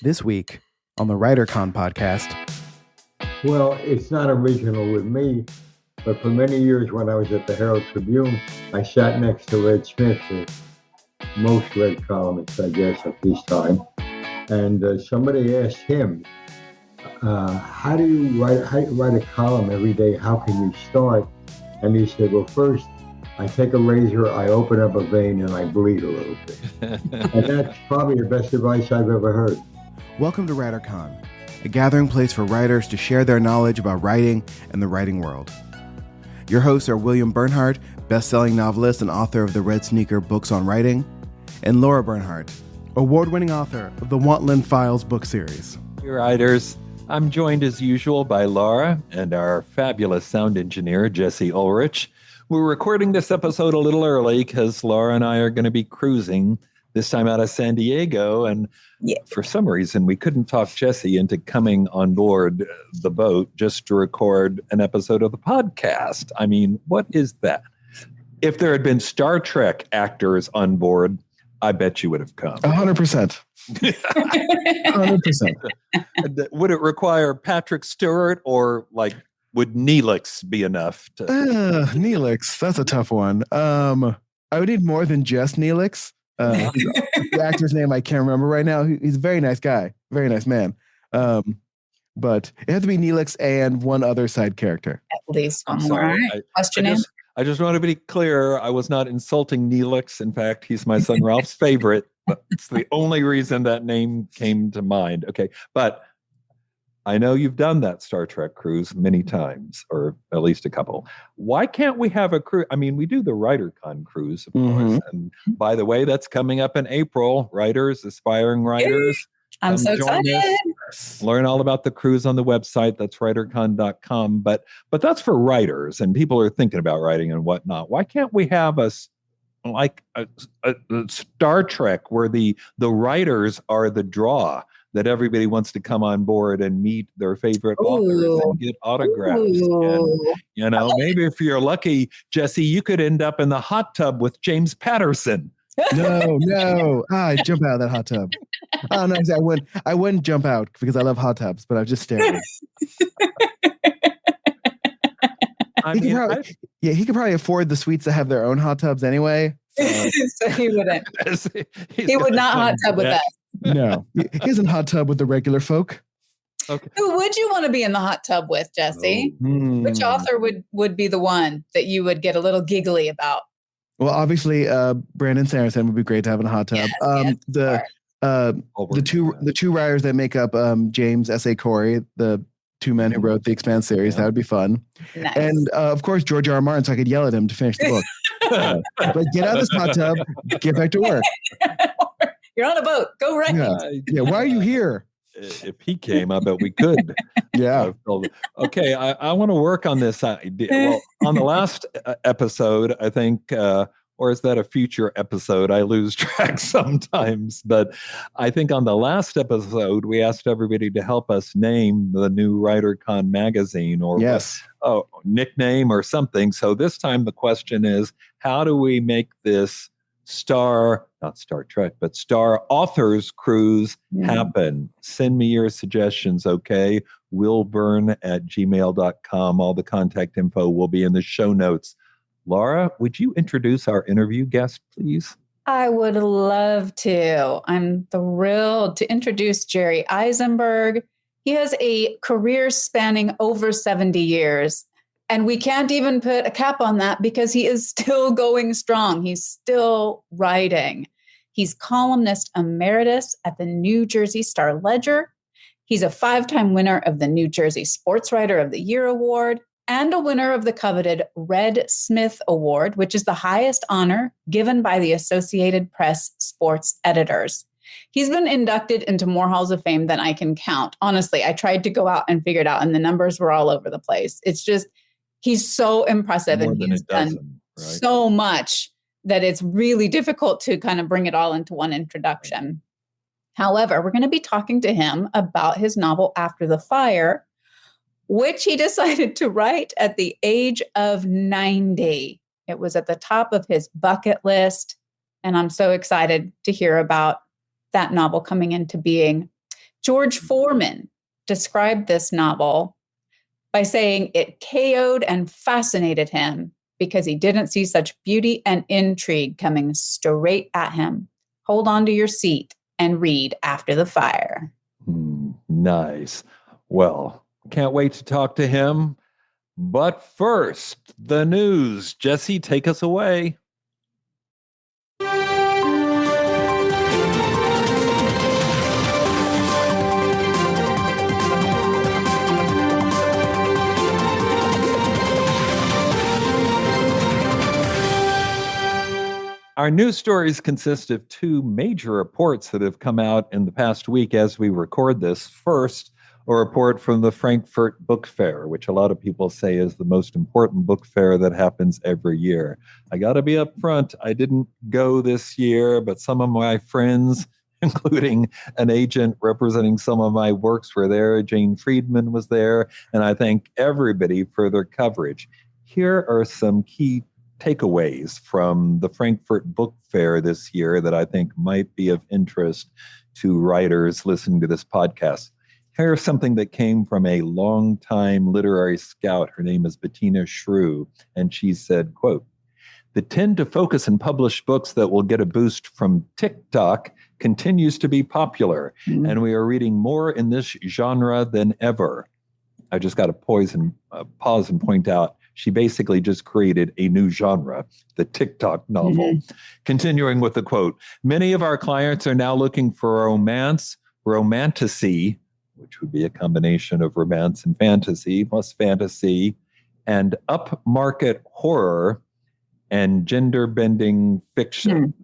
This week on the WriterCon podcast. Well, it's not original with me, but for many years when I was at the Herald Tribune, I sat next to Red Smith, the most read columnist, I guess, at this time. And somebody asked him, how do you write a column every day? How can you start? And he said, well, first, I take a razor, I open up a vein, and I bleed a little bit. And that's probably the best advice I've ever heard. Welcome to WriterCon, a gathering place for writers to share their knowledge about writing and the writing world. Your hosts are William Bernhardt, best-selling novelist and author of the Red Sneaker books on writing, and Laura Bernhardt, award-winning author of the Wantland Files book series. Hey, writers. I'm joined as usual by Laura and our fabulous sound engineer, Jesse Ulrich. We're recording this episode a little early because Laura and I are going to be cruising, this time out of San Diego. And for some reason, we couldn't talk Jesse into coming on board the boat just to record an episode of the podcast. I mean, what is that? If there had been Star Trek actors on board, I bet you would have come. 100%. 100%. Would it require Patrick Stewart or would Neelix be enough? Neelix, that's a tough one. I would need more than just Neelix. The actor's name I can't remember right now. He's a very nice guy, very nice man. But it has to be Neelix and one other side character. At least one I'm more. sorry. Question in. I just want to be clear. I was not insulting Neelix. In fact, he's my son Ralph's favorite. But it's the only reason that name came to mind. Okay, but I know you've done that Star Trek cruise many times, or at least a couple. Why can't we have a cruise? I mean, we do the WriterCon cruise, of course. And by the way, that's coming up in April. Writers, aspiring writers. I'm so excited. Learn all about the cruise on the website. That's writercon.com. But that's for writers, and people are thinking about writing and whatnot. Why can't we have a Star Trek where the writers are the draw, that everybody wants to come on board and meet their favorite authors and get autographs? And, maybe if you're lucky, Jesse, you could end up in the hot tub with James Patterson. No. I'd jump out of that hot tub. Oh, no, I wouldn't jump out because I love hot tubs, but I was just staring. He could probably afford the suites that have their own hot tubs anyway. So he wouldn't. He would not hot tub with us. No, he isn't hot tub with the regular folk. Okay. Who would you want to be in the hot tub with, Jesse? Which author would be the one that you would get a little giggly about? Well, obviously, Brandon Sanderson would be great to have in a hot tub. Yes, the two writers that make up James S.A. Corey, the two men who wrote the Expanse series, that would be fun. Nice. And of course, George R. R. Martin, so I could yell at him to finish the book. But get out of this hot tub, get back to work. You're on a boat. Go write. Yeah. Why are you here? If he came, I bet we could. Yeah. Okay. I want to work on this idea. Well, on the last episode, I think, or is that a future episode? I lose track sometimes. But I think on the last episode, we asked everybody to help us name the new WriterCon magazine or nickname or something. So this time the question is, how do we make this not Star Trek, but Star Authors Cruise happen? Send me your suggestions, okay? willbern@gmail.com. All the contact info will be in the show notes. Laura, would you introduce our interview guest, please? I would love to. I'm thrilled to introduce Jerry Izenberg. He has a career spanning over 70 years. And we can't even put a cap on that because he is still going strong. He's still writing. He's columnist emeritus at the New Jersey Star Ledger. He's a 5-time winner of the New Jersey Sports Writer of the Year Award and a winner of the coveted Red Smith Award, which is the highest honor given by the Associated Press sports editors. He's been inducted into more halls of fame than I can count. Honestly, I tried to go out and figure it out, and the numbers were all over the place. It's just, he's so impressive, and he's done so much that it's really difficult to kind of bring it all into one introduction. However, we're going to be talking to him about his novel After the Fire, which he decided to write at the age of 90. It was at the top of his bucket list, and I'm so excited to hear about that novel coming into being. George Foreman described this novel by saying it KO'd and fascinated him because he didn't see such beauty and intrigue coming straight at him. Hold on to your seat and read after the fire. Nice. Well, can't wait to talk to him. But first, the news. Jesse, take us away. Our news stories consist of two major reports that have come out in the past week as we record this. First, a report from the Frankfurt Book Fair, which a lot of people say is the most important book fair that happens every year. I got to be upfront. I didn't go this year, but some of my friends, including an agent representing some of my works, were there. Jane Friedman was there, and I thank everybody for their coverage. Here are some key takeaways from the Frankfurt Book Fair this year that I think might be of interest to writers listening to this podcast. Here's something that came from a longtime literary scout. Her name is Bettina Shrew, and she said, quote, "The tend to focus and publish books that will get a boost from TikTok continues to be popular, and we are reading more in this genre than ever." I just got to pause and point out, she basically just created a new genre, the TikTok novel. Continuing with the quote, "Many of our clients are now looking for romance, romantasy," which would be a combination of romance and fantasy, plus fantasy, and upmarket horror and gender-bending fiction.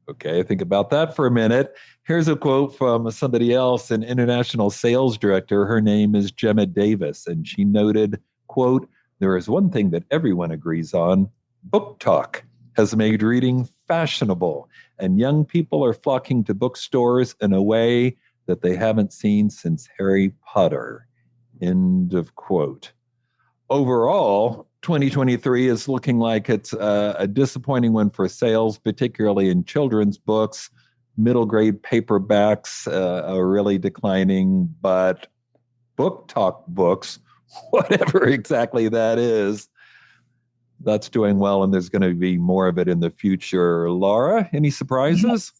Okay, think about that for a minute. Here's a quote from somebody else, an international sales director. Her name is Gemma Davis, and she noted, quote, "There is one thing that everyone agrees on. BookTok has made reading fashionable, and young people are flocking to bookstores in a way that they haven't seen since Harry Potter." End of quote. Overall, 2023 is looking like it's a disappointing one for sales, particularly in children's books. Middle grade paperbacks are really declining, but BookTok books, whatever exactly that is, that's doing well, and there's going to be more of it in the future. Laura, any surprises?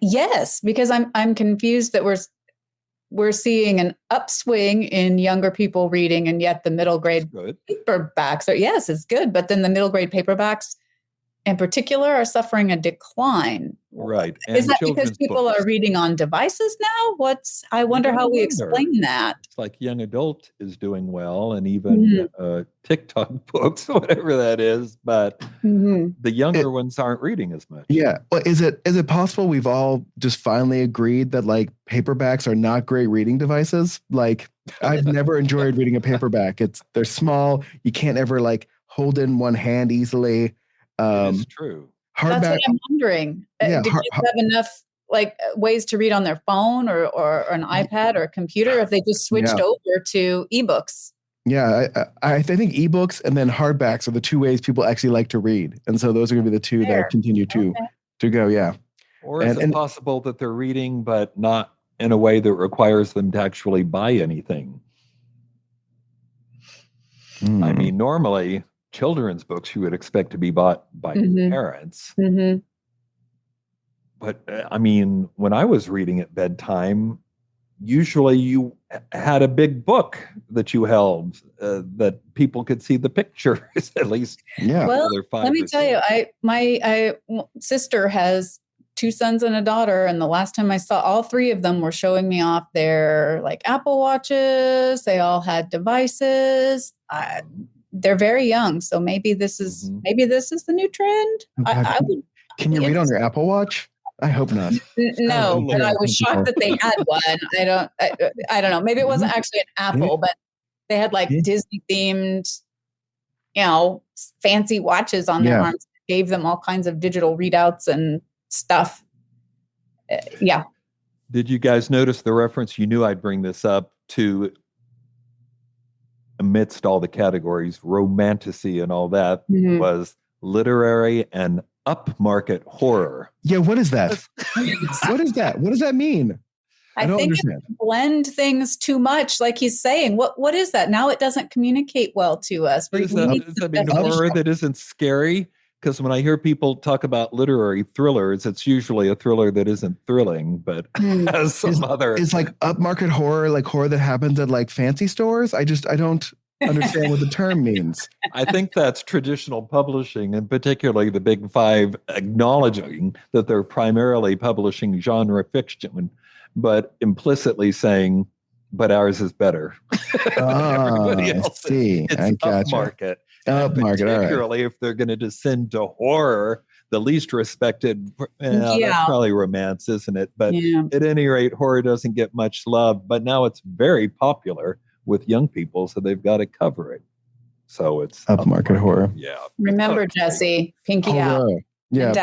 Yes, because I'm confused that we're seeing an upswing in younger people reading, and yet the middle grade paperbacks are, yes, it's good, but then the middle grade paperbacks in particular are suffering a decline. Right. Is that because people are reading on devices now? I wonder how we explain that. It's like young adult is doing well, and even TikTok books, whatever that is, but the younger ones aren't reading as much. Yeah. Well, is it possible we've all just finally agreed that like paperbacks are not great reading devices? Like I've never enjoyed reading a paperback. They're small. You can't ever like hold in one hand easily. It's true. Hardback, that's what I'm wondering. Do kids have enough like ways to read on their phone or an iPad or a computer if they just switched over to ebooks? Yeah, I think ebooks and then hardbacks are the two ways people actually like to read, and so those are going to be the two that continue to go. Yeah. Or is it possible that they're reading, but not in a way that requires them to actually buy anything? I mean, normally children's books you would expect to be bought by your parents. But I mean, when I was reading at bedtime, usually you had a big book that you held that people could see the pictures at least. Yeah. Well, let me tell you, my sister has 2 sons and a daughter, and the last time I saw, all 3 of them were showing me off their like Apple Watches. They all had devices. They're very young, so maybe this is the new trend. Can you read on your Apple Watch? I hope not. No, but I was shocked that they had one. I don't know. Maybe it wasn't actually an Apple, but they had like Disney themed, fancy watches on their arms. Gave them all kinds of digital readouts and stuff. Did you guys notice the reference? You knew I'd bring this up to, amidst all the categories, romantasy and all that, was literary and upmarket horror. Yeah, what is that? What is that? What does that mean? I don't think understand. it blend things too much, like he's saying. What is that? Now it doesn't communicate well to us. Does that mean definition. horror that isn't scary? Because when I hear people talk about literary thrillers, it's usually a thriller that isn't thrilling, but has some other. Is like upmarket horror, like horror that happens at like fancy stores? I don't understand what the term means. I think that's traditional publishing, and particularly the big five acknowledging that they're primarily publishing genre fiction, but implicitly saying, but ours is better. Everybody else it's upmarket. Particularly if they're going to descend to horror, the least respected, that's probably romance, isn't it? But at any rate, horror doesn't get much love, but now it's very popular with young people, so they've got to cover it. So it's upmarket horror. Yeah. Remember, Jesse, pinky out. Yeah.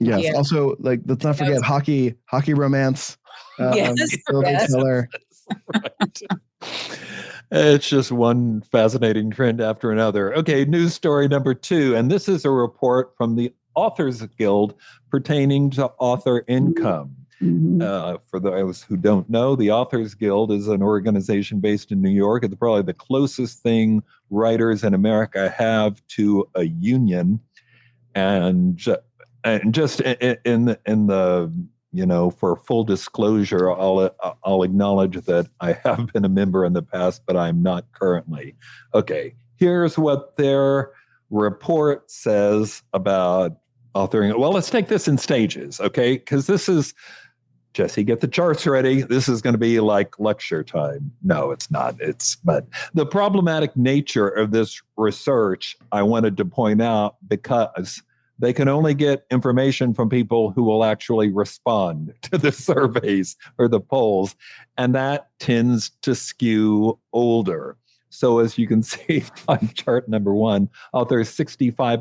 Yes. Yeah. Also, like, let's not forget hockey romance. Yes. Right. It's just one fascinating trend after another. Okay, news story number 2, and this is a report from the Authors Guild pertaining to author income. For those who don't know, the Authors Guild is an organization based in New York. It's probably the closest thing writers in America have to a union, and just in the for full disclosure, I'll acknowledge that I have been a member in the past, but I'm not currently. Okay, here's what their report says about authoring. Well, let's take this in stages, okay? Because this is, Jesse, get the charts ready. This is going to be like lecture time. No, it's not. But the problematic nature of this research, I wanted to point out because they can only get information from people who will actually respond to the surveys or the polls, and that tends to skew older. So as you can see on chart number 1, authors 65,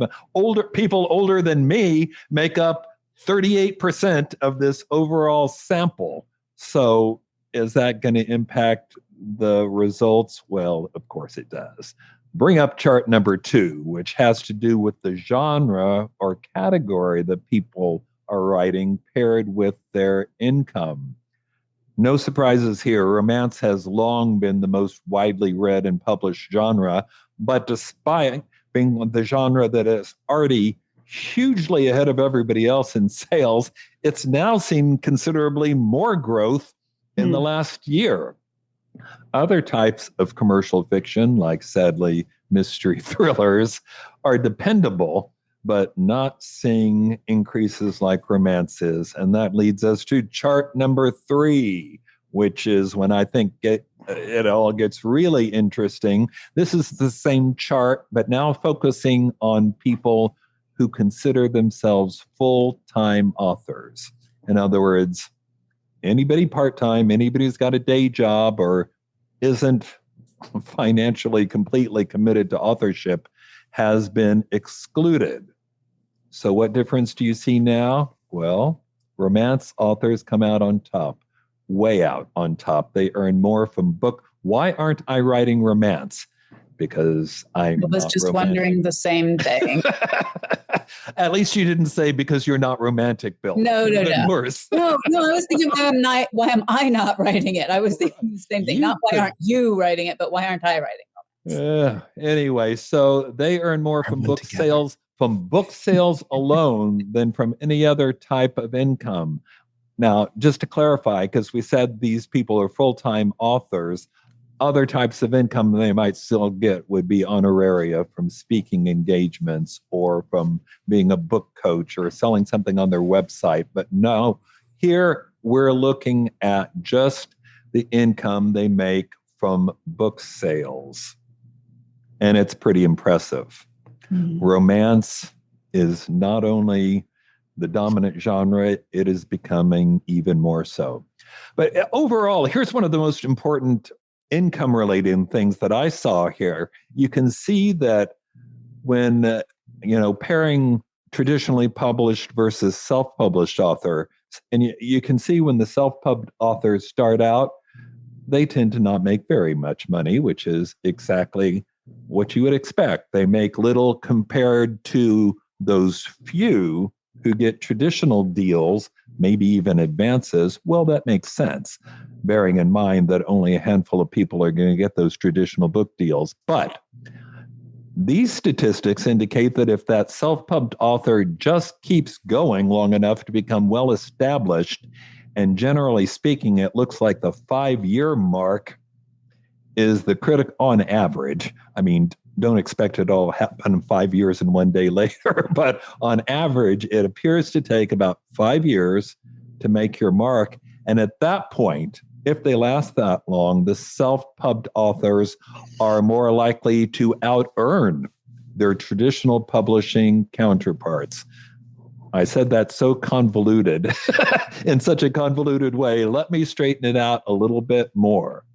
people older than me make up 38% of this overall sample. So is that going to impact the results? Well, of course it does. Bring up chart number 2, which has to do with the genre or category that people are writing paired with their income. No surprises here. Romance has long been the most widely read and published genre, but despite being the genre that is already hugely ahead of everybody else in sales, it's now seen considerably more growth in the last year. Other types of commercial fiction, like sadly mystery thrillers, are dependable, but not seeing increases like romances. And that leads us to chart number 3, which is when I think it all gets really interesting. This is the same chart, but now focusing on people who consider themselves full-time authors. In other words, anybody part-time, anybody who's got a day job or isn't financially completely committed to authorship has been excluded. So what difference do you see now? Well, romance authors come out on top, way out on top. They earn more from book. Why aren't I writing romance? Because I was just wondering the same thing. At least you didn't say because you're not romantic, Bill. No. Worse. No, I was thinking, why am I not writing it? I was thinking the same thing. Not why aren't you writing it, but why aren't I writing it? Anyway, so they earn more from book sales alone than from any other type of income. Now, just to clarify, because we said these people are full-time authors, other types of income they might still get would be honoraria from speaking engagements or from being a book coach or selling something on their website. But no, here we're looking at just the income they make from book sales. And it's pretty impressive. Romance is not only the dominant genre, it is becoming even more so. But overall, here's one of the most important income-related things that I saw here. You can see that when, pairing traditionally published versus self-published author, and you can see when the self-pub authors start out, they tend to not make very much money, which is exactly what you would expect. They make little compared to those few who get traditional deals, maybe even advances. Well, that makes sense. bearing in mind that only a handful of people are going to get those traditional book deals. But these statistics indicate that if that self-pubbed author just keeps going long enough to become well established, and generally speaking, it looks like the 5-year mark is the critical on average. I mean, don't expect it all happen 5 years and one day later, but on average, it appears to take about 5 years to make your mark. And at that point, if they last that long, the self-pubbed authors are more likely to out-earn their traditional publishing counterparts. I said that so convoluted, in such a convoluted way. Let me straighten it out a little bit more.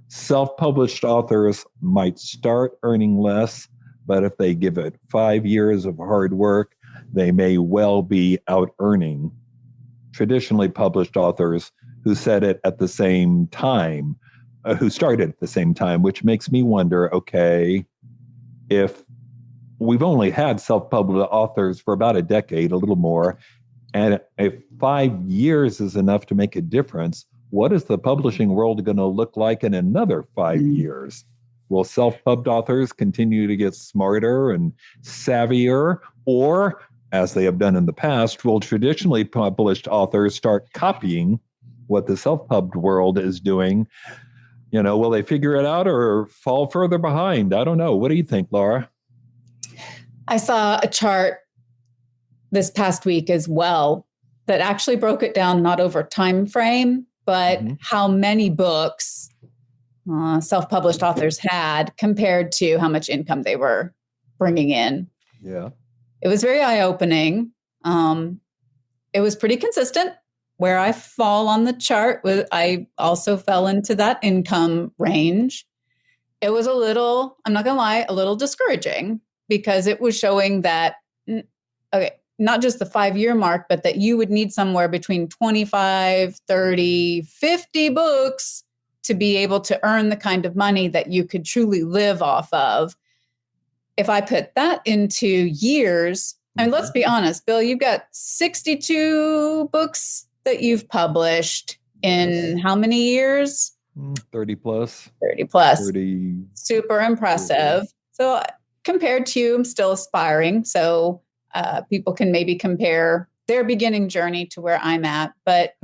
Self-published authors might start earning less, but if they give it 5 years of hard work, they may well be out-earning traditionally published authors who said it at the same time, who started at the same time, which makes me wonder, okay, if we've only had self-published authors for about a decade, a little more, and if 5 years is enough to make a difference, what is the publishing world going to look like in another 5 years? Will self-pubbed authors continue to get smarter and savvier, or, as they have done in the past, will traditionally published authors start copying what the self-pubbed world is doing? You know, will they figure it out or fall further behind? I don't know. What do you think, Laura? I saw a chart this past week as well that actually broke it down, not over time frame, but how many books self-published authors had compared to how much income they were bringing in. Yeah. It was very eye-opening. It was pretty consistent where I fall on the chart. I also fell into that income range. It was a little, I'm not going to lie, a little discouraging, because it was showing that, okay, not just the 5-year mark, but that you would need somewhere between 25, 30, 50 books to be able to earn the kind of money that you could truly live off of. If I put that into years, I mean, let's be honest, Bill, you've got 62 books that you've published in how many years? 30 plus. 30 plus. 30. Super impressive. So compared to, I'm still aspiring. So people can maybe compare their beginning journey to where I'm at. But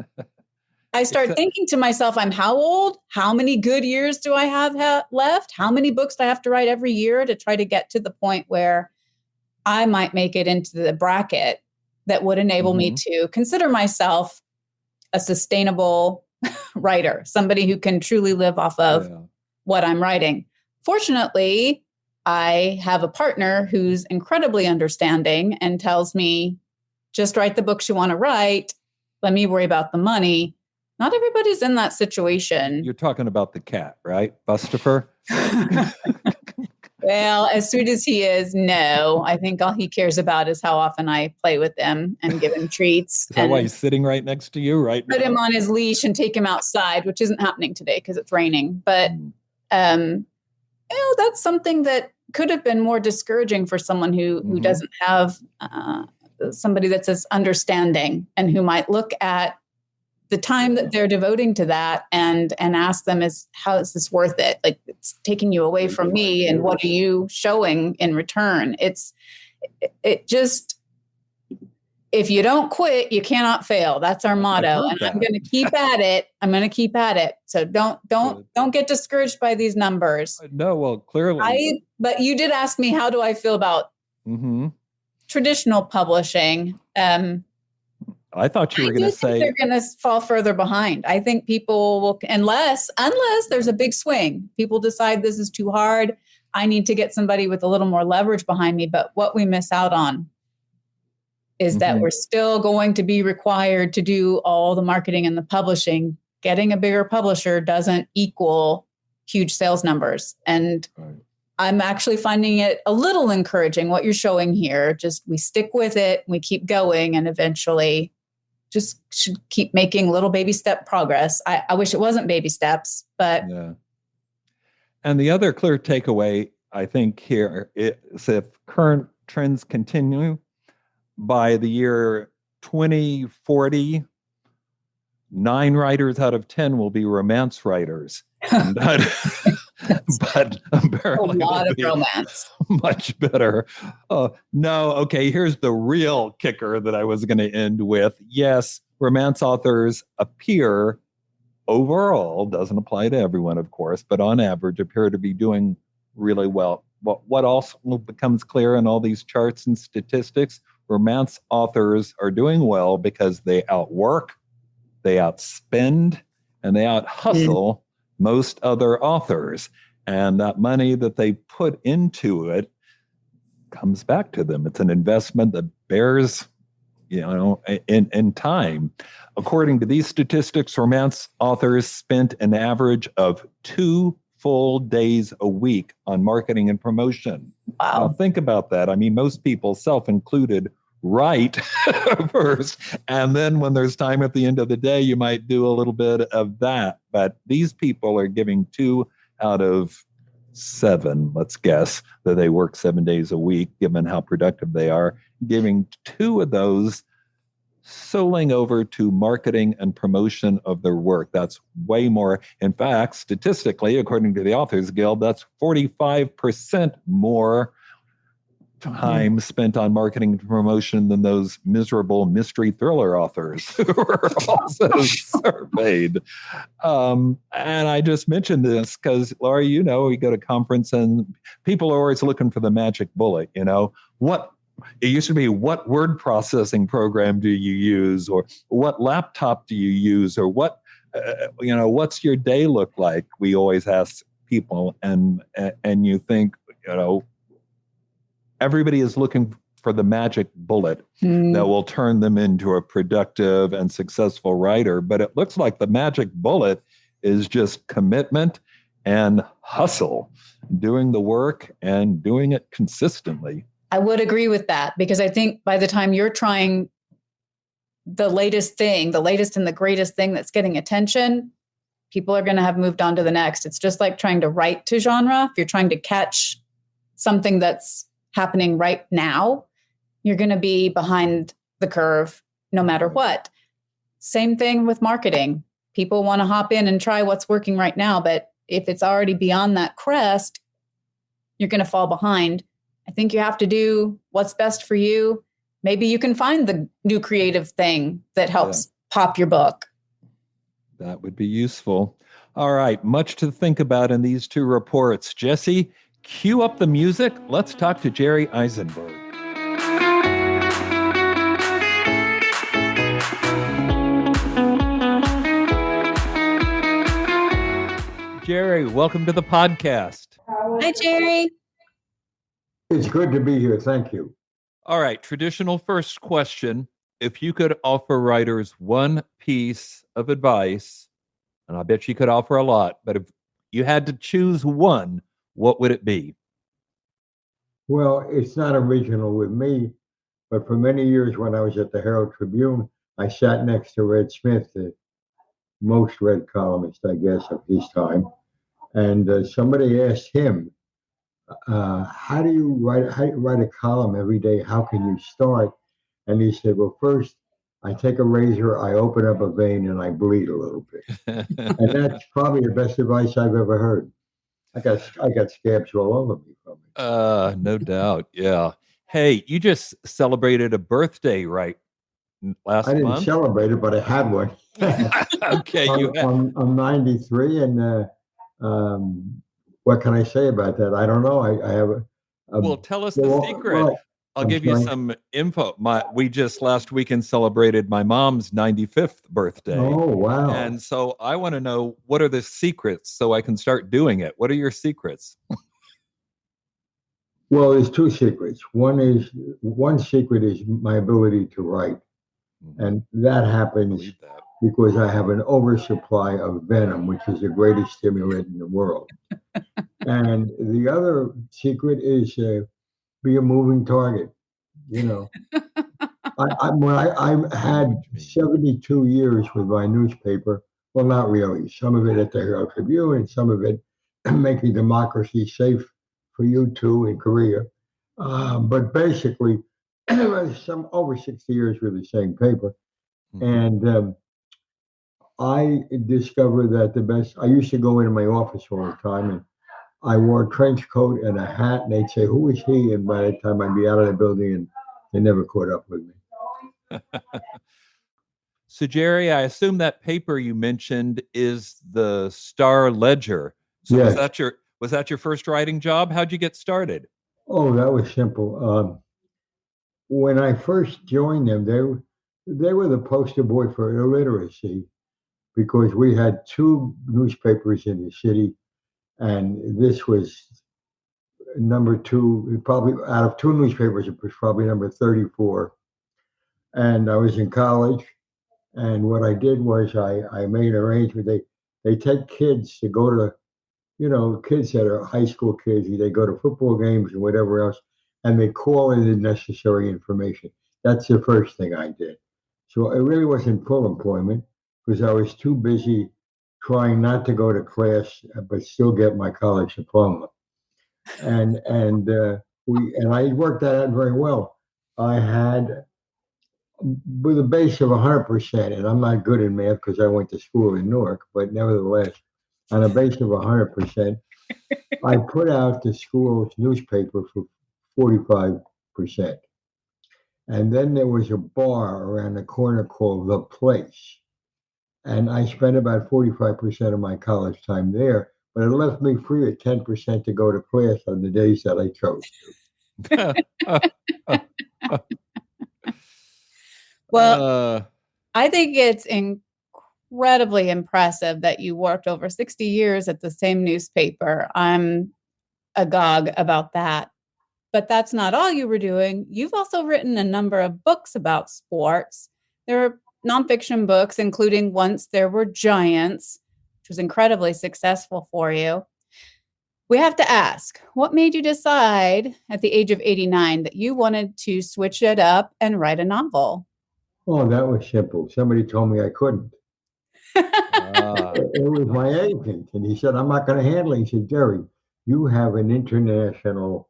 I start thinking to myself, I'm how old? How many good years do I have left? How many books do I have to write every year to try to get to the point where I might make it into the bracket that would enable me to consider myself a sustainable writer, somebody who can truly live off of what I'm writing. Fortunately, I have a partner who's incredibly understanding and tells me, just write the books you want to write. Let me worry about the money. Not everybody's in that situation. You're talking about the cat, right? Bustifer? Well, as sweet as he is, no. I think all he cares about is how often I play with him and give him treats. Is that why he's sitting right next to you right now? Put him on his leash and take him outside, which isn't happening today because it's raining. But that's something that could have been more discouraging for someone who doesn't have somebody that's as understanding and who might look at the time that they're devoting to that and ask them, how is this worth it? Like, it's taking you away from me, and what are you showing in return? It just, if you don't quit, you cannot fail. That's our motto. And I'm going to keep at it. So don't get discouraged by these numbers. No, well, clearly. But you did ask me, how do I feel about traditional publishing? I thought you were going to say they're going to fall further behind. I think people will, unless there's a big swing, people decide this is too hard. I need to get somebody with a little more leverage behind me. But what we miss out on is that we're still going to be required to do all the marketing and the publishing. Getting a bigger publisher doesn't equal huge sales numbers. And I'm actually finding it a little encouraging what you're showing here. Just we stick with it, we keep going, and eventually just should keep making little baby step progress. I wish it wasn't baby steps, but. Yeah. And the other clear takeaway, I think, here is if current trends continue by the year 2040, 9 writers out of 10 will be romance writers. But apparently A lot it'll of be romance. much better. No, okay, here's the real kicker that I was going to end with. Yes, romance authors appear overall, doesn't apply to everyone, of course, but on average appear to be doing really well. But what also becomes clear in all these charts and statistics, romance authors are doing well because they outwork, they outspend, and they out-hustle most other authors. And that money that they put into it comes back to them. It's an investment that bears, in time. According to these statistics, romance authors spent an average of 2 full days a week on marketing and promotion. Wow. Now think about that. I mean, most people, self-included, write first, and then when there's time at the end of the day, you might do a little bit of that. But these people are giving 2 out of 7, let's guess, that they work 7 days a week, given how productive they are, giving 2 of those souling over to marketing and promotion of their work. That's way more. In fact, statistically, according to the Authors Guild, that's 45% more time spent on marketing and promotion than those miserable mystery thriller authors who were also surveyed. And I just mentioned this because, Laura, we go to conference and people are always looking for the magic bullet. It used to be, what word processing program do you use, or what laptop do you use, or what's your day look like? We always ask people, and you think, everybody is looking for the magic bullet that will turn them into a productive and successful writer. But it looks like the magic bullet is just commitment and hustle, doing the work and doing it consistently. I would agree with that, because I think by the time you're trying the latest and the greatest thing that's getting attention, people are going to have moved on to the next. It's just like trying to write to genre. If you're trying to catch something that's happening right now, you're going to be behind the curve no matter what. Same thing with marketing. People want to hop in and try what's working right now, but if it's already beyond that crest, you're going to fall behind. I think you have to do what's best for you. Maybe you can find the new creative thing that helps pop your book. That would be useful. All right, much to think about in these 2 reports. Jesse, cue up the music. Let's talk to Jerry Izenberg. Jerry, welcome to the podcast. Hi, Jerry. It's good to be here. Thank you. All right, traditional first question. If you could offer writers one piece of advice, and I bet you could offer a lot, but if you had to choose one, what would it be? Well, it's not original with me, but for many years when I was at the Herald Tribune, I sat next to Red Smith, the most read columnist, I guess, of his time. And somebody asked him, how do you write a column every day? How can you start? And he said, well, first, I take a razor, I open up a vein, and I bleed a little bit. And that's probably the best advice I've ever heard. I got scabs all over me from it. No doubt. Yeah. Hey, you just celebrated a birthday, right? Last I didn't month? celebrate it, but I had one. Okay. I'm 93, and what can I say about that? I don't know. I have well, tell us the secret. I'll give you some info. We just last weekend celebrated my mom's 95th birthday. Oh, wow. And so I want to know, what are the secrets so I can start doing it? What are your secrets? Well, there's 2 secrets. One secret is my ability to write. And that happens because I have an oversupply of venom, which is the greatest stimulant in the world. And the other secret is be a moving target. I had 72 years with my newspaper. Well, not really. Some of it at the Herald Tribune, and some of it making democracy safe for you too in Korea. But basically, some over 60 years with the same paper. And I discovered that I used to go into my office all the time, and I wore a trench coat and a hat, and they'd say, "Who is he?" And by the time I'd be out of the building, and they never caught up with me. So, Jerry, I assume that paper you mentioned is the Star Ledger. So, Yes. was that your first writing job? How'd you get started? Oh, that was simple. When I first joined them, they were the poster boy for illiteracy because we had two newspapers in the city, and this was number two. Probably out of two newspapers, it was probably number 34. And I was in college, and what I did was I made an arrangement. They take kids to go to, kids that are high school kids. They go to football games and whatever else, and they call in the necessary information. That's the first thing I did. So it really wasn't full employment because I was too busy trying not to go to class but still get my college diploma. And I worked that out very well. I had with a base of 100%, and I'm not good in math because I went to school in Newark, but nevertheless, on a base of 100%, I put out the school's newspaper for 45%. And then there was a bar around the corner called The Place. And I spent about 45% of my college time there, but it left me free at 10% to go to class on the days that I chose to. Well, I think it's incredibly impressive that you worked over 60 years at the same newspaper. I'm agog about that. But that's not all you were doing. You've also written a number of books about sports. There are nonfiction books, including Once There Were Giants, which was incredibly successful for you. We have to ask, what made you decide at the age of 89 that you wanted to switch it up and write a novel? Oh, that was simple. Somebody told me I couldn't. It was my agent, and he said, "I'm not going to handle it." He said, "Jerry, you have an international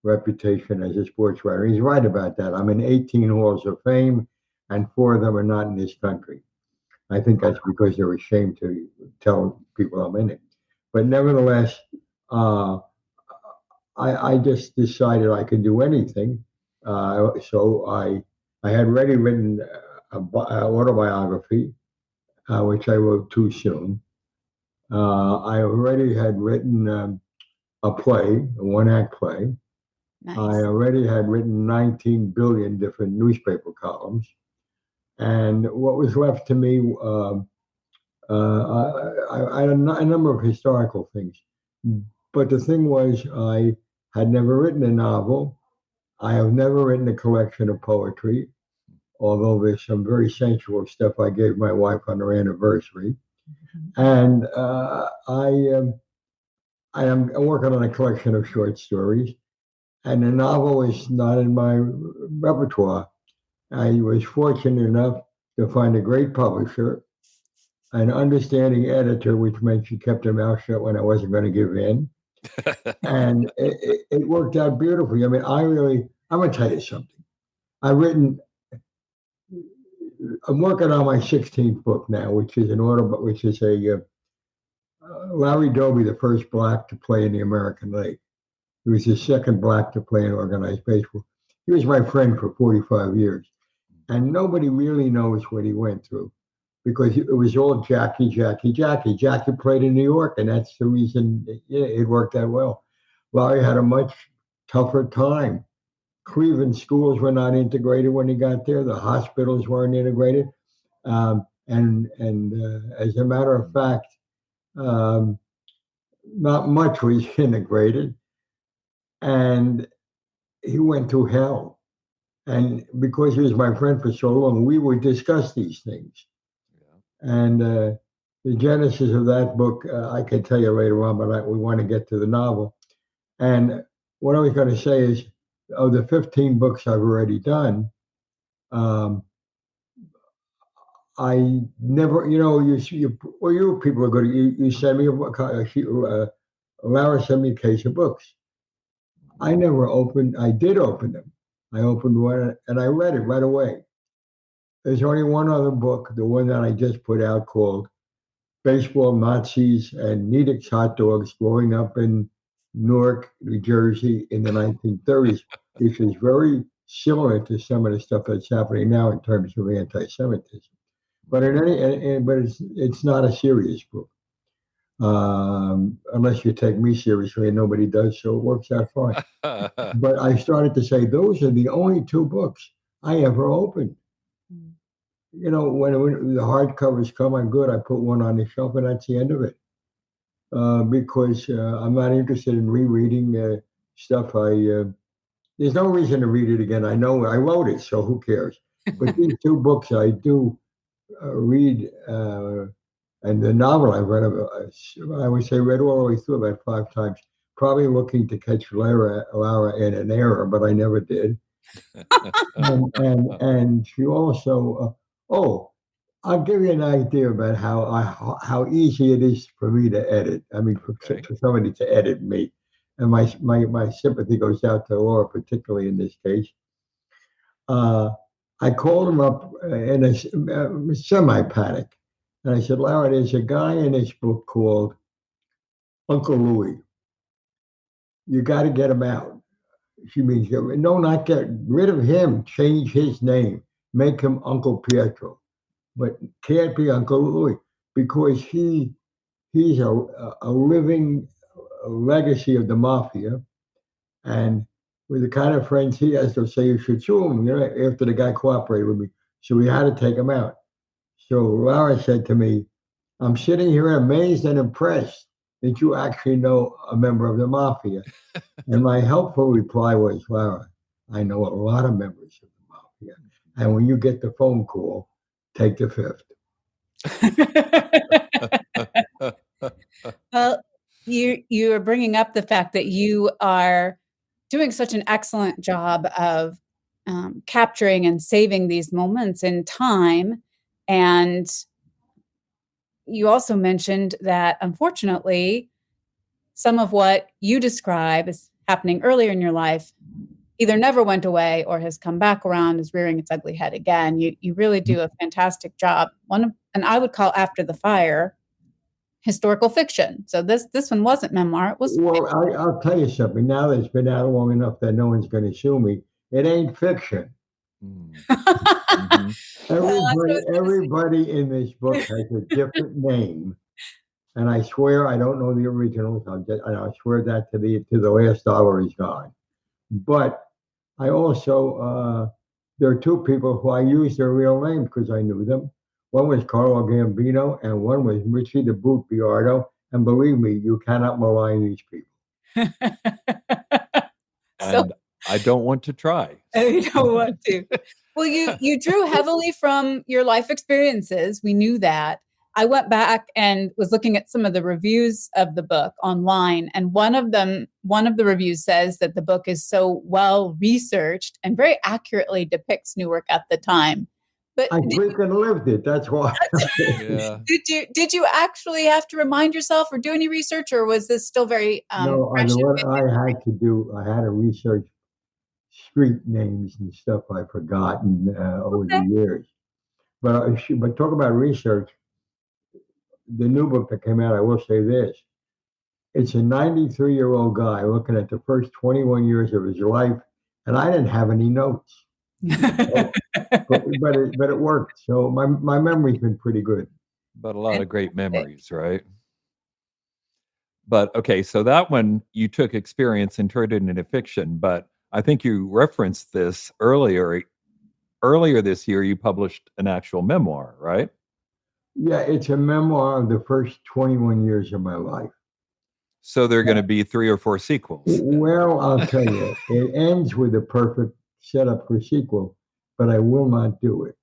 reputation as a sports writer." He's right about that. I'm in 18 halls of fame, and 4 of them are not in this country. I think that's because they're ashamed to tell people I'm in it. But nevertheless, I just decided I could do anything. So I had already written an autobiography, which I wrote too soon. I already had written a play, a one-act play. Nice. I already had written 19 billion different newspaper columns. And what was left to me, I had a number of historical things. But the thing was, I had never written a novel. I have never written a collection of poetry, although there's some very sensual stuff I gave my wife on her anniversary. And I am working on a collection of short stories, and a novel is not in my repertoire. I was fortunate enough to find a great publisher, an understanding editor, which meant she kept her mouth shut when I wasn't going to give in. And it worked out beautifully. I mean, I'm going to tell you something. I'm working on my 16th book now, which is Larry Doby, the first black to play in the American League. He was the second black to play in organized baseball. He was my friend for 45 years. And nobody really knows what he went through because it was all Jackie. Jackie played in New York, and that's the reason it worked out well. Larry had a much tougher time. Cleveland schools were not integrated when he got there. The hospitals weren't integrated. And as a matter of fact, not much was integrated. And he went through hell. And because he was my friend for so long, we would discuss these things. Yeah. And the genesis of that book, I can tell you later on, but we want to get to the novel. And what I was going to say is, of the 15 books I've already done, I never, you people are good. You send me Lara sent me a case of books. I never opened. I did open them. I opened one and I read it right away. There's only one other book, the one that I just put out called Baseball, Nazis, and Nedick's Hot Dogs Growing Up in Newark, New Jersey in the 1930s, which is very similar to some of the stuff that's happening now in terms of anti-Semitism. But but it's not a serious book, unless you take me seriously, and nobody does, so it works out fine. But I started to say those are the only two books I ever opened. You know, when the hardcovers come, I'm good. I put one on the shelf, and that's the end of it. Because I'm not interested in rereading stuff. There's no reason to read it again. I know I wrote it, so who cares? But these two books I do read, and the novel I read, I would say read all the way through about 5 times. Probably looking to catch Laura in an error, but I never did. and she also, I'll give you an idea about how easy it is for me to edit. I mean, for somebody to edit me, and my sympathy goes out to Laura, particularly in this case. I called him up in a semi-panic, and I said, Laura, there's a guy in this book called Uncle Louie. You got to get him out. She means, no, not get rid of him. Change his name. Make him Uncle Pietro. But can't be Uncle Louis because he's a living legacy of the mafia. And with the kind of friends he has, they'll say you should sue him, you know, after the guy cooperated with me. So we had to take him out. So Laura said to me, I'm sitting here amazed and impressed that you actually know a member of the mafia. And my helpful reply was, Laura, I know a lot of members of the mafia. And when you get the phone call, take the fifth. Well, you are bringing up the fact that you are doing such an excellent job of capturing and saving these moments in time. And you also mentioned that, unfortunately, some of what you describe as happening earlier in your life either never went away or has come back around, is rearing its ugly head again. You really do a fantastic job. And I would call After the Fire historical fiction. So this one wasn't memoir. It was. Well, I'll tell you something. Now that it's been out long enough that no one's going to sue me, it ain't fiction. Mm-hmm. Everybody in this book has a different name, and I swear I don't know the originals. I swear that to the last dollar is gone. But I also there are two people who I used their real names because I knew them. One was Carlo Gambino, and one was Richie the Boot Biardo. And believe me, you cannot malign these people. And I don't want to try. I don't want to. Well, you drew heavily from your life experiences. We knew that. I went back and was looking at some of the reviews of the book online, and one of the reviews says that the book is so well researched and very accurately depicts Newark at the time. But I freaking lived it. That's why. Yeah. Did you actually have to remind yourself or do any research, or was this still very no? What I had to do, I had to research street names and stuff I've forgotten over the years. But talk about research. The new book that came out, I will say this. It's a 93-year-old guy looking at the first 21 years of his life, and I didn't have any notes. but it worked. So my memory's been pretty good. But a lot of great memories, right? But okay, so that one you took experience and turned it into fiction. But I think you referenced this earlier. Earlier this year, you published an actual memoir, right? Yeah, it's a memoir of the first 21 years of my life. So there are going to be 3 or 4 sequels. Well, I'll tell you, it ends with a perfect setup for sequel, but I will not do it.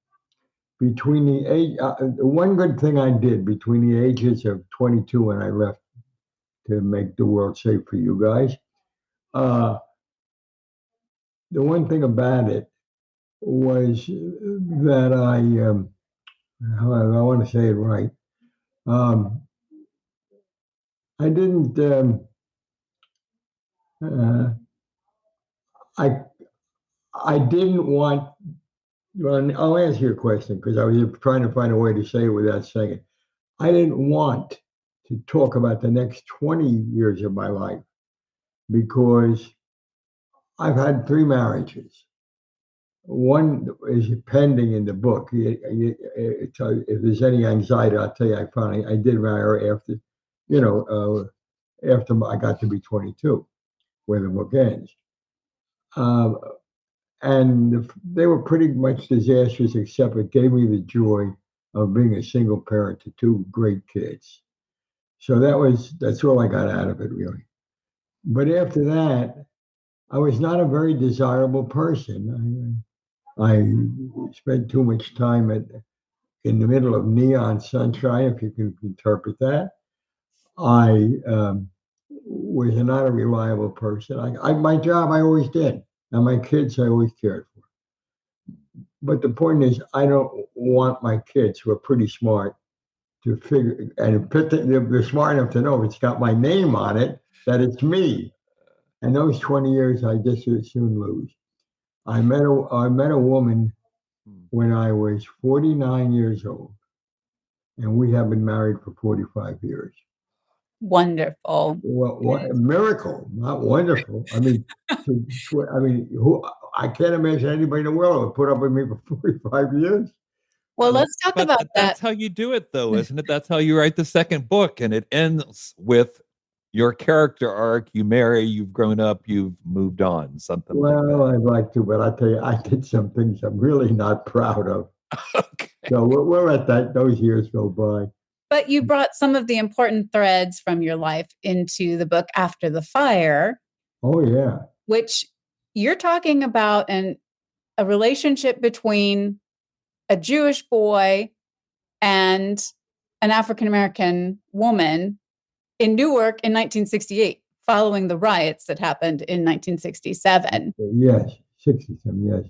Between the age, one good thing I did between the ages of 22 when I left to make the world safe for you guys, the one thing about it was that I want to say it right. I didn't. I didn't want Well, I'll answer your question because I was trying to find a way to say it without saying it. I didn't want to talk about the next 20 years of my life because I've had 3 marriages. One is pending in the book. If there's any anxiety, I'll tell you, I did marry her after, after I got to be 22, where the book ends. Um, and they were pretty much disastrous, except it gave me the joy of being a single parent to 2 great kids. So that's all I got out of it, really. But after that, I was not a very desirable person. I spent too much time in the middle of neon sunshine, if you can interpret that. I was not a reliable person. My job I always did, and my kids I always cared for. But the point is, I don't want my kids, who are pretty smart, to figure, and they're smart enough to know if it's got my name on it, that it's me. And those 20 years, I just as soon lose. I met a woman when I was 49 years old, and we have been married for 45 years. Wonderful. Well, what a miracle, not wonderful. I mean, I can't imagine anybody in the world would put up with me for 45 years. Well, let's talk But about that. that's how you do it, though, isn't it? That's how you write the second book, and it ends with your character arc. You marry, you've grown up, you've moved on, something like that. Well, I'd like to, but I tell you, I did some things I'm really not proud of. Okay. So we're at that. Those years go by. But you brought some of the important threads from your life into the book After the Fire. Oh, yeah. Which you're talking about a relationship between a Jewish boy and an African-American woman in Newark in 1968, following the riots that happened in 1967. Yes, 67, yes.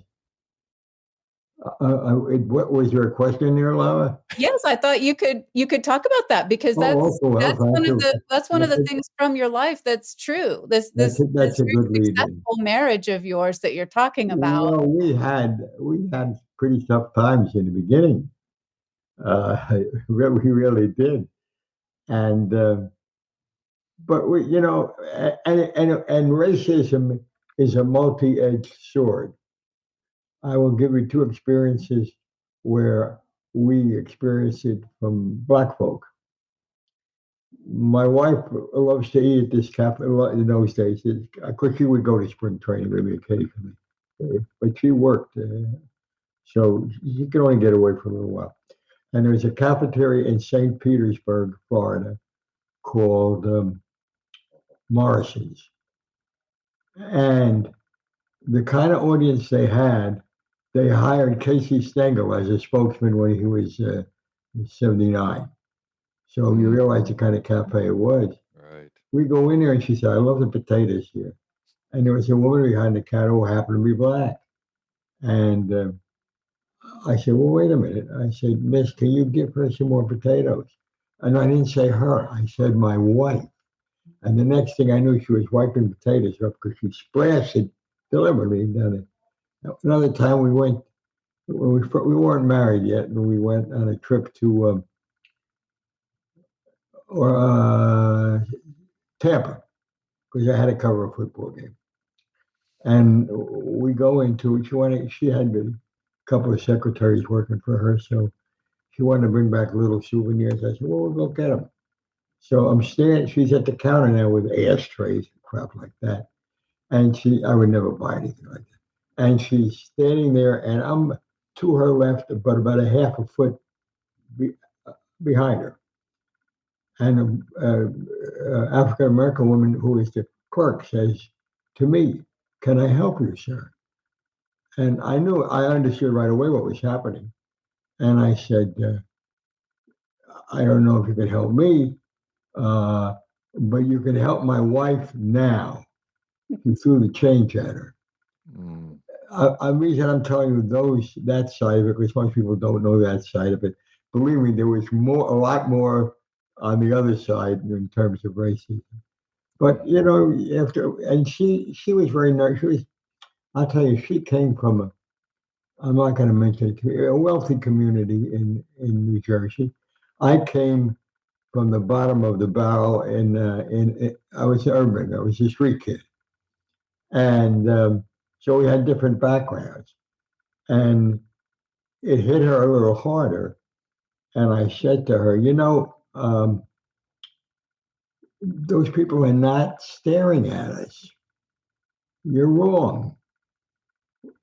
What was your question there, Laura? Yes, I thought you could talk about that because that's one of the things from your life that's true. This That's a good lead-in. successful marriage of yours that you're talking about. Well, we had pretty tough times in the beginning. We really did, and but we, and racism is a multi-edged sword. I will give you 2 experiences where we experienced it from Black folk. My wife loves to eat at this cafe in those days. Of course, she would go to spring training maybe occasionally, but she worked, so she could only get away for a little while. And there's a cafeteria in St. Petersburg, Florida, called Morrison's. And the kind of audience they had, they hired Casey Stengel as a spokesman when he was 79. So you realize the kind of cafe it was. Right. We go in there and she said, I love the potatoes here. And there was a woman behind the counter who happened to be black. And I said, well, wait a minute. I said, Miss, can you give her some more potatoes? And I didn't say her. I said my wife. And the next thing I knew, she was wiping potatoes up because she splashed it deliberately down it. Another time we weren't married yet, and we went on a trip to Tampa because I had to cover a football game. And we go into she had a couple of secretaries working for her, so she wanted to bring back little souvenirs. I said, well, we'll go get them. So I'm she's at the counter now with ashtrays and crap like that. And I would never buy anything like that. And she's standing there, and I'm to her left, but about a half a foot behind her. And an African-American woman who is the clerk says to me, can I help you, sir? And I understood right away what was happening. And I said, I don't know if you could help me, but you can help my wife now. He threw the change at her. The reason I'm telling you that side of it, because most people don't know that side of it. Believe me, there was a lot more on the other side in terms of racism. But and she was very nice. I'll tell you, she came from I'm not going to mention it, a wealthy community in New Jersey. I came from the bottom of the barrel I was urban. I was a street kid. And so we had different backgrounds. And it hit her a little harder. And I said to her, those people are not staring at us. You're wrong.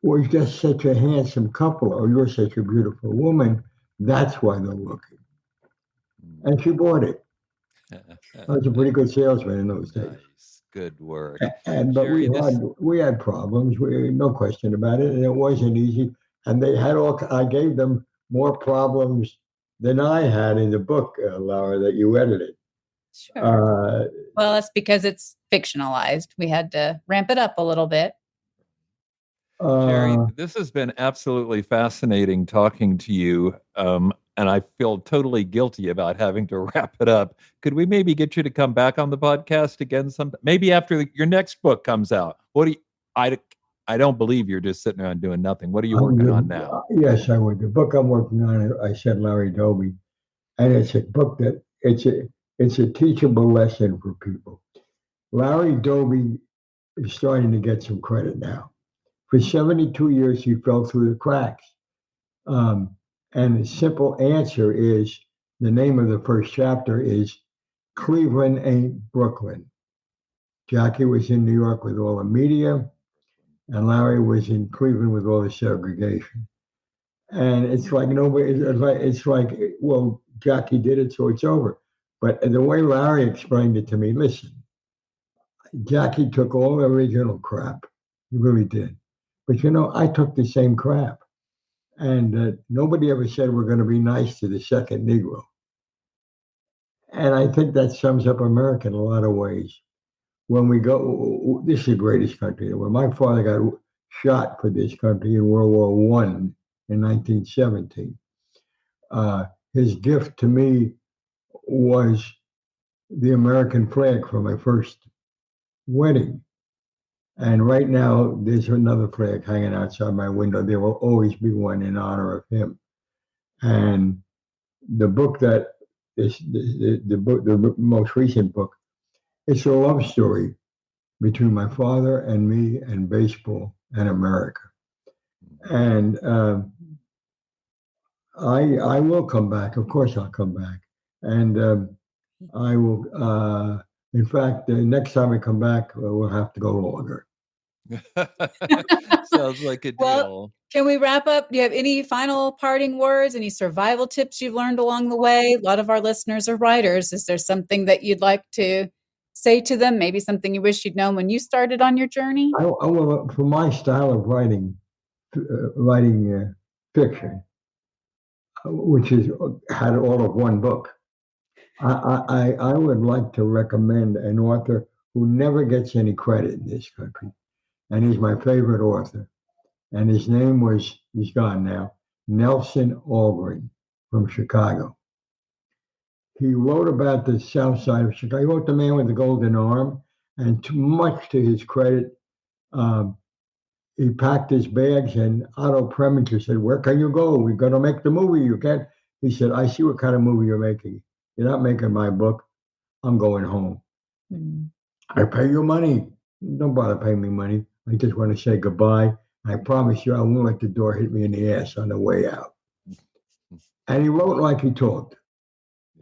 We're just such a handsome couple, or you're such a beautiful woman. That's why they're looking. And she bought it. I was a pretty good salesman in those days. Nice. Good work. But Jerry, we had problems. No question about it, and it wasn't easy. And they had I gave them more problems than I had in the book, Laura, that you edited. Sure. Well, that's because it's fictionalized. We had to ramp it up a little bit. Jerry, this has been absolutely fascinating talking to you. And I feel totally guilty about having to wrap it up. Could we maybe get you to come back on the podcast again sometime? Maybe after your next book comes out. I don't believe you're just sitting around doing nothing. What are you working on now? Yes, I would. The book I'm working on, I said Larry Doby, and it's a book that it's a teachable lesson for people. Larry Doby is starting to get some credit now. For 72 years, he fell through the cracks. And the simple answer is, the name of the first chapter is Cleveland Ain't Brooklyn. Jackie was in New York with all the media, and Larry was in Cleveland with all the segregation. And it's like well, Jackie did it, so it's over. But the way Larry explained it to me, listen, Jackie took all the original crap. He really did. But I took the same crap. And nobody ever said we're going to be nice to the second Negro. And I think that sums up America in a lot of ways. When we go, this is the greatest country. When my father got shot for this country in World War I in 1917, his gift to me was the American flag for my first wedding. And right now, there's another flag hanging outside my window. There will always be one in honor of him. And the book that is the most recent book, it's a love story between my father and me and baseball and America. And I will come back. Of course, I'll come back. And I will. In fact, the next time I come back, we'll have to go longer. Sounds like a deal. Well, can we wrap up? Do you have any final parting words, any survival tips you've learned along the way? A lot of our listeners are writers. Is there something that you'd like to say to them? Maybe something you wish you'd known when you started on your journey? Well, for my style of writing fiction, which had all of one book, I would like to recommend an author who never gets any credit in this country. And he's my favorite author. And his name was, he's gone now, Nelson Algren from Chicago. He wrote about the South Side of Chicago. He wrote The Man with the Golden Arm. And much to his credit, he packed his bags and Otto Preminger said, "Where can you go? We're going to make the movie. You can't." He said, "I see what kind of movie you're making. You're not making my book. I'm going home. I pay you money. Don't bother paying me money. I just want to say goodbye. I promise you I won't let the door hit me in the ass on the way out." And he wrote like he talked.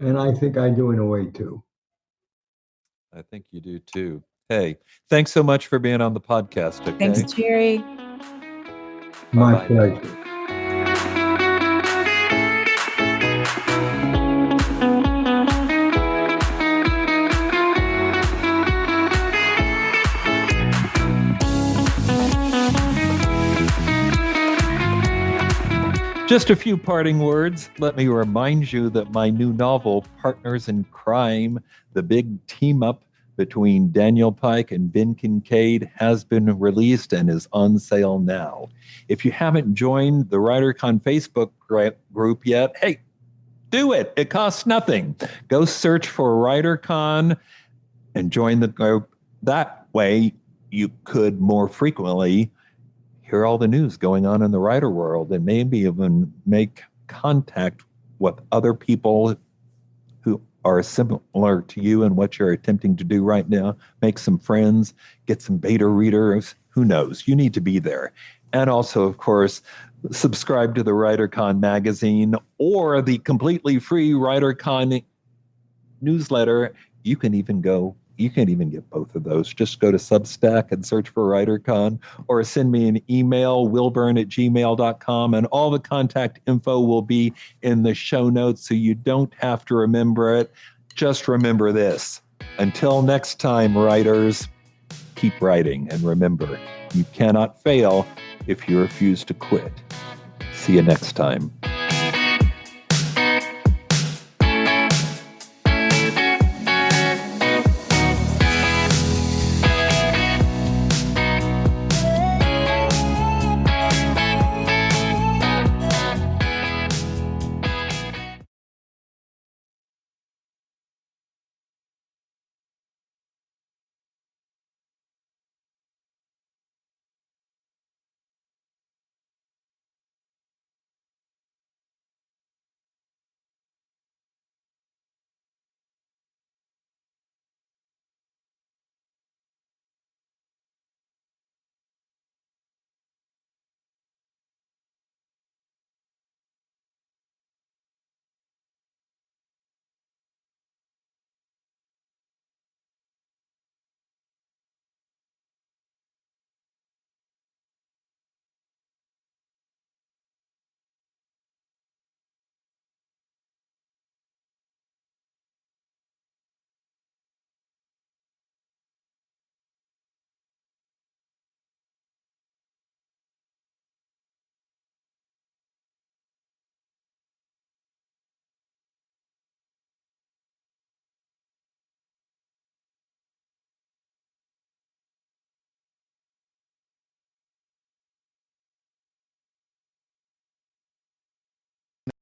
And I think I do in a way too. I think you do too. Hey, thanks so much for being on the podcast. Okay? Thanks, Jerry. My pleasure. Just a few parting words. Let me remind you that my new novel, Partners in Crime, the big team up between Daniel Pike and Ben Kincaid, has been released and is on sale now. If you haven't joined the WriterCon Facebook group yet, hey, do it. It costs nothing. Go search for WriterCon and join the group. That way you could more frequently hear all the news going on in the writer world and maybe even make contact with other people who are similar to you and what you're attempting to do right now. Make some friends, get some beta readers. Who knows? You need to be there. And also, of course, subscribe to the WriterCon magazine or the completely free WriterCon newsletter. You can even get both of those. Just go to Substack and search for WriterCon, or send me an email, willbern@gmail.com, and all the contact info will be in the show notes, so you don't have to remember it. Just remember this. Until next time, writers, keep writing, and remember, you cannot fail if you refuse to quit. See you next time.